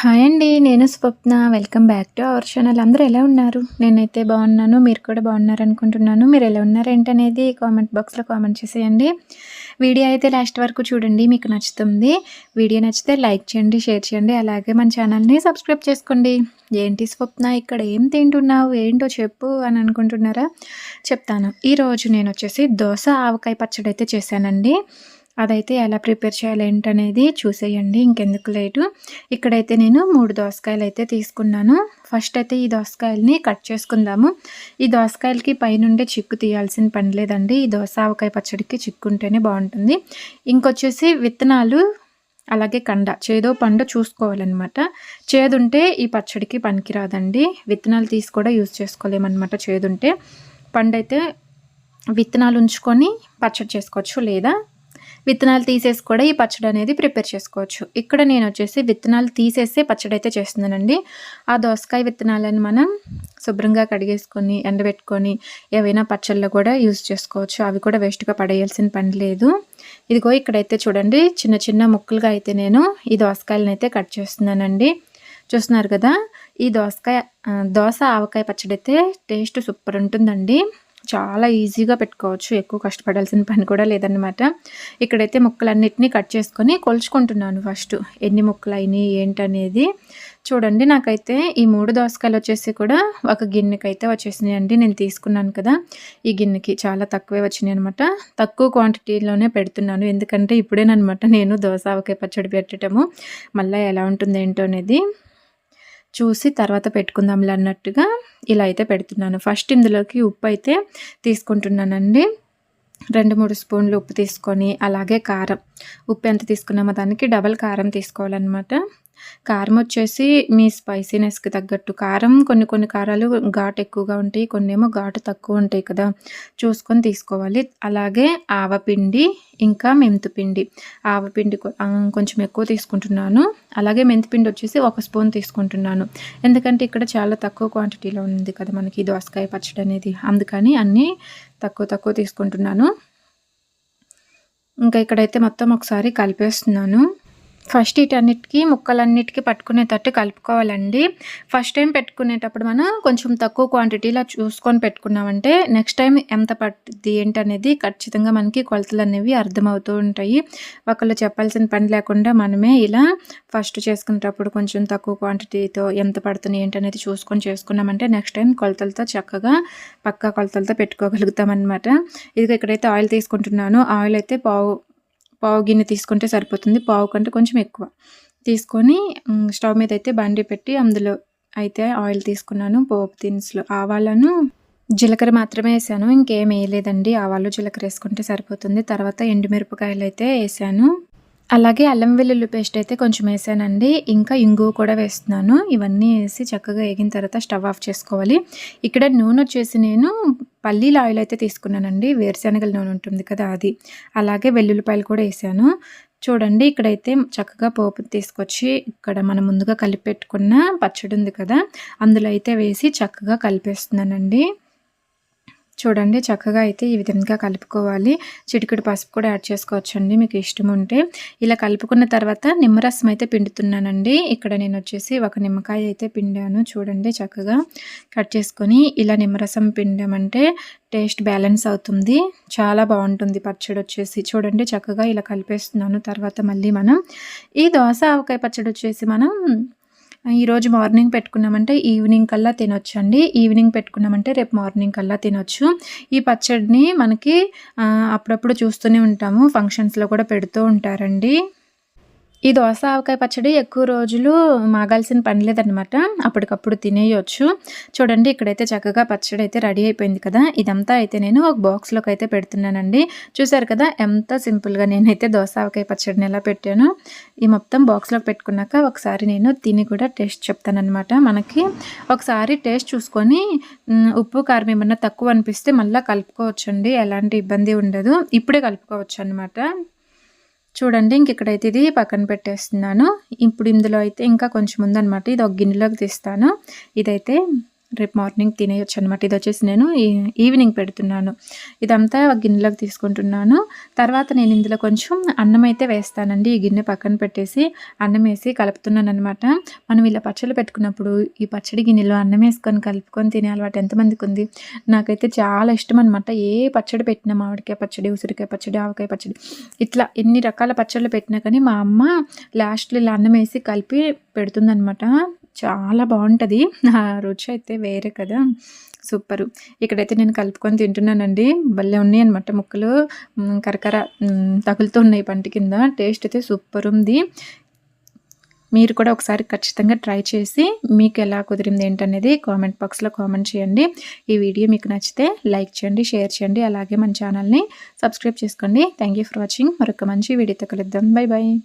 Hi అండి. నేను Swapna. Welcome back to our channel. అందరూ ఎలా ఉన్నారు? నేనైతే బాగున్నాను. మీరు కూడా బాగున్నారనుకుంటున్నాను. మీరు ఎలా ఉన్నారు ఏంటనేది కామెంట్ బాక్స్‌లో కామెంట్ చేసేయండి. వీడియో అయితే లాస్ట్ వరకు చూడండి. మీకు నచ్చుతుంది. వీడియో నచ్చితే లైక్ చేయండి, షేర్ చేయండి. అలాగే మన ఛానల్‌ని సబ్స్క్రైబ్ చేసుకోండి. ఏంటి స్వప్న ఇక్కడ ఏం తింటున్నావు? ఏంటో చెప్పు అని అనుకుంటున్నారా? చెప్తాను. ఈరోజు నేనొచ్చేసి దోస ఆవకాయ పచ్చడైతే చేశానండి. అదైతే ఎలా ప్రిపేర్ చేయాలి ఏంటనేది చూసేయండి. ఇంకెందుకు లేటు. ఇక్కడైతే నేను 3 దోసకాయలైతే తీసుకున్నాను. ఫస్ట్ అయితే ఈ దోసకాయలని కట్ చేసుకుందాము. ఈ దోసకాయలకి పైనుండే చిక్కు తీయాల్సిన పని లేదండి. ఈ దోస ఆవకాయ పచ్చడికి చిక్కు ఉంటేనే బాగుంటుంది. ఇంకొచ్చేసి విత్తనాలు అలాగే కండ చేదో పండో చూసుకోవాలన్నమాట. చేదుంటే ఈ పచ్చడికి పనికిరాదండి. విత్తనాలు తీసి కూడా యూజ్ చేసుకోలేమన్నమాట చేదుంటే. పండైతే విత్తనాలు ఉంచుకొని పచ్చడి చేసుకోవచ్చు, లేదా విత్తనాలు తీసేసి కూడా ఈ పచ్చడి అనేది ప్రిపేర్ చేసుకోవచ్చు. ఇక్కడ నేను వచ్చేసి విత్తనాలు తీసేసి పచ్చడి అయితే చేస్తున్నానండి. ఆ దోసకాయ విత్తనాలను మనం శుభ్రంగా కడిగేసుకొని ఎండబెట్టుకొని ఏవైనా పచ్చళ్ళలో కూడా యూజ్ చేసుకోవచ్చు. అవి కూడా వేస్ట్గా పడేయాల్సిన పని లేదు. ఇదిగో ఇక్కడైతే చూడండి చిన్న చిన్న ముక్కలుగా అయితే నేను ఈ దోసకాయలను అయితే కట్ చేస్తున్నానండి. చూస్తున్నారు కదా, ఈ దోస ఆవకాయ పచ్చడి అయితే టేస్ట్ సూపర్ ఉంటుందండి. చాలా ఈజీగా పెట్టుకోవచ్చు. ఎక్కువ కష్టపడాల్సిన పని కూడా లేదన్నమాట. ఇక్కడైతే ముక్కలన్నిటినీ కట్ చేసుకొని కొలుచుకుంటున్నాను ఫస్ట్. ఎన్ని ముక్కలైనయి ఏంటనేది చూడండి. నాకైతే ఈ 3 దోసకాయలు వచ్చేసి కూడా ఒక గిన్నెకైతే వచ్చేసినాయండి. నేను తీసుకున్నాను కదా, ఈ గిన్నెకి చాలా తక్కువే వచ్చినాయి అనమాట. తక్కువ క్వాంటిటీలోనే పెడుతున్నాను. ఎందుకంటే ఇప్పుడేనమాట నేను దోస ఆవకాయ పచ్చడి పెట్టడము. మళ్ళీ ఎలా ఉంటుంది ఏంటో అనేది చూసి తర్వాత పెట్టుకుందాంలే అన్నట్టుగా ఇలా అయితే పెడుతున్నాను. ఫస్ట్ ఇందులోకి ఉప్పు అయితే తీసుకుంటున్నానండి. 2-3 స్పూన్లు ఉప్పు తీసుకొని, అలాగే కారం, ఉప్పు ఎంత తీసుకున్నామో దానికి డబల్ కారం తీసుకోవాలన్నమాట. కారం వచ్చేసి మీ స్పైసీనెస్కి తగ్గట్టు కారం. కొన్ని కారాలు ఘాటు ఎక్కువగా ఉంటాయి, కొన్ని ఏమో ఘాటు తక్కువ ఉంటాయి కదా, చూసుకొని తీసుకోవాలి. అలాగే ఆవపిండి, ఇంకా మెంతిపిండి. ఆవపిండి కొంచెం ఎక్కువ తీసుకుంటున్నాను. అలాగే మెంతిపిండి వచ్చేసి 1 స్పూన్ తీసుకుంటున్నాను. ఎందుకంటే ఇక్కడ చాలా తక్కువ క్వాంటిటీలో ఉంది కదా మనకి దోసకాయ పచ్చడి అనేది, అందుకని అన్నీ తక్కువ తీసుకుంటున్నాను. ఇంకా ఇక్కడైతే మొత్తం ఒకసారి కలిపేస్తున్నాను. ఫస్ట్ వీటన్నిటికి ముక్కలన్నిటికీ పట్టుకునేటట్టు కలుపుకోవాలండి. ఫస్ట్ టైం పెట్టుకునేటప్పుడు మనం కొంచెం తక్కువ క్వాంటిటీలో చూసుకొని పెట్టుకున్నామంటే నెక్స్ట్ టైం ఎంత పట్టుద్ది ఏంటనేది ఖచ్చితంగా మనకి కొలతలు అనేవి అర్థమవుతూ ఉంటాయి. ఒకళ్ళు చెప్పాల్సిన పని లేకుండా మనమే ఇలా ఫస్ట్ చేసుకునేటప్పుడు కొంచెం తక్కువ క్వాంటిటీతో ఎంత పడుతుంది ఏంటనేది చూసుకొని చేసుకున్నామంటే నెక్స్ట్ టైం కొలతలతో చక్కగా పక్కా కొలతలతో పెట్టుకోగలుగుతాం అనమాట. ఇదిగో ఇక్కడైతే ఆయిల్ తీసుకుంటున్నాను. ఆయిల్ అయితే పావు గిన్నె తీసుకుంటే సరిపోతుంది. పావు కంటే కొంచెం ఎక్కువ తీసుకొని స్టవ్ మీద అయితే బండి పెట్టి అందులో అయితే ఆయిల్ తీసుకున్నాను. పోపు దినుసులు, ఆవాలను, జీలకర్ర మాత్రమే వేసాను. ఇంకేం వేయలేదండి. ఆవాలు జీలకర్ర వేసుకుంటే సరిపోతుంది. తర్వాత ఎండుమిరపకాయలు అయితే వేసాను. అలాగే అల్లం వెల్లుల్లి పేస్ట్ అయితే కొంచెం వేసానండి. ఇంకా ఇంగువ కూడా వేస్తున్నాను. ఇవన్నీ వేసి చక్కగా వేగిన తర్వాత స్టవ్ ఆఫ్ చేసుకోవాలి. ఇక్కడ నూనె వచ్చేసి నేను పల్లీల ఆయిల్ అయితే తీసుకున్నానండి. వేరుశనగల నూనె ఉంటుంది కదా అది. అలాగే వెల్లుల్లిపాయలు కూడా వేసాను. చూడండి ఇక్కడైతే చక్కగా పోపు తీసుకొచ్చి ఇక్కడ మనం ముందుగా కలిపి పెట్టుకున్న పచ్చడి ఉంది కదా, అందులో అయితే వేసి చక్కగా కలిపేస్తున్నానండి. చూడండి చక్కగా అయితే ఈ విధంగా కలుపుకోవాలి. చిటికెడు పసుపు కూడా యాడ్ చేసుకోవచ్చండి మీకు ఇష్టం ఉంటే. ఇలా కలుపుకున్న తర్వాత నిమ్మరసం అయితే పిండుతున్నానండి. ఇక్కడ నేను వచ్చేసి ఒక నిమ్మకాయ అయితే పిండాను. చూడండి చక్కగా కట్ చేసుకొని ఇలా నిమ్మరసం పిండామంటే టేస్ట్ బ్యాలెన్స్ అవుతుంది. చాలా బాగుంటుంది పచ్చడి వచ్చేసి. చూడండి చక్కగా ఇలా కలిపేస్తున్నాను. తర్వాత మళ్ళీ మనం ఈ దోస ఆవకాయ పచ్చడి వచ్చేసి మనం ఈరోజు మార్నింగ్ పెట్టుకున్నామంటే ఈవినింగ్ కల్లా తినొచ్చండి. ఈవినింగ్ పెట్టుకున్నామంటే రేపు మార్నింగ్ కల్లా తినొచ్చు. ఈ పచ్చడిని మనకి అప్పుడప్పుడు చూస్తూనే ఉంటాము. ఫంక్షన్స్లో కూడా పెడుతూ ఉంటారండి. ఈ దోస ఆవకాయ పచ్చడి ఎక్కువ రోజులు మాగాల్సిన పని లేదనమాట. అప్పటికప్పుడు తినేయొచ్చు. చూడండి ఇక్కడైతే చక్కగా పచ్చడి అయితే రెడీ అయిపోయింది కదా. ఇదంతా అయితే నేను ఒక బాక్స్లోకి అయితే పెడుతున్నానండి. చూసారు కదా ఎంత సింపుల్గా నేనైతే దోస ఆవకాయ పచ్చడిని ఎలా పెట్టాను. ఈ మొత్తం బాక్స్లోకి పెట్టుకున్నాక ఒకసారి నేను తిని కూడా టేస్ట్ చెప్తానమాట. మనకి ఒకసారి టేస్ట్ చూసుకొని ఉప్పు కారం ఏమన్నా తక్కువ అనిపిస్తే మళ్ళీ కలుపుకోవచ్చండి. ఎలాంటి ఇబ్బంది ఉండదు. ఇప్పుడే కలుపుకోవచ్చు అనమాట. చూడండి ఇక్కడైతే ఇది పక్కన పెట్టేస్తున్నాను. ఇప్పుడు ఇందులో అయితే ఇంకా కొంచెం ఉందన్నమాట. ఇది ఒక గిన్నెలోకి తీస్తాను. ఇదైతే రేపు మార్నింగ్ తినేయొచ్చు అనమాట. ఇది వచ్చేసి నేను ఈవినింగ్ పెడుతున్నాను. ఇదంతా గిన్నెలోకి తీసుకుంటున్నాను. తర్వాత నేను ఇందులో కొంచెం అన్నం అయితే వేస్తానండి. ఈ గిన్నె పక్కన పెట్టేసి అన్నం వేసి కలుపుతున్నాను అనమాట. మనం ఇలా పచ్చళ్ళు పెట్టుకున్నప్పుడు ఈ పచ్చడి గిన్నెలో అన్నం వేసుకొని కలుపుకొని తినే అలవాటు ఎంతమందికి ఉంది? నాకైతే చాలా ఇష్టం అనమాట. ఏ పచ్చడి పెట్టినా, మామిడికాయ పచ్చడి, ఉసిరికాయ పచ్చడి, ఆవకాయ పచ్చడి, ఇట్లా ఎన్ని రకాల పచ్చళ్ళు పెట్టినా కానీ మా అమ్మ లాస్ట్లో ఇలా అన్నం వేసి కలిపి పెడుతుందనమాట. చాలా బాగుంటుంది. ఆ రుచి అయితే వేరే కదా, సూపరు. ఇక్కడైతే నేను కలుపుకొని తింటున్నానండి. భలే ఉన్నాయన్నమాట ముక్కలు, కరకర తగులుతూ ఉన్నాయి పంటి కింద. టేస్ట్ అయితే సూపర్ ఉంది. మీరు కూడా ఒకసారి ఖచ్చితంగా ట్రై చేసి మీకు ఎలా కుదిరింది ఏంటనేది కామెంట్ బాక్స్లో కామెంట్ చేయండి. ఈ వీడియో మీకు నచ్చితే లైక్ చేయండి, షేర్ చేయండి, అలాగే మన ఛానల్ని సబ్స్క్రైబ్ చేసుకోండి. Thank you for watching. మరొక మంచి వీడియోతో కలుద్దాం. Bye bye.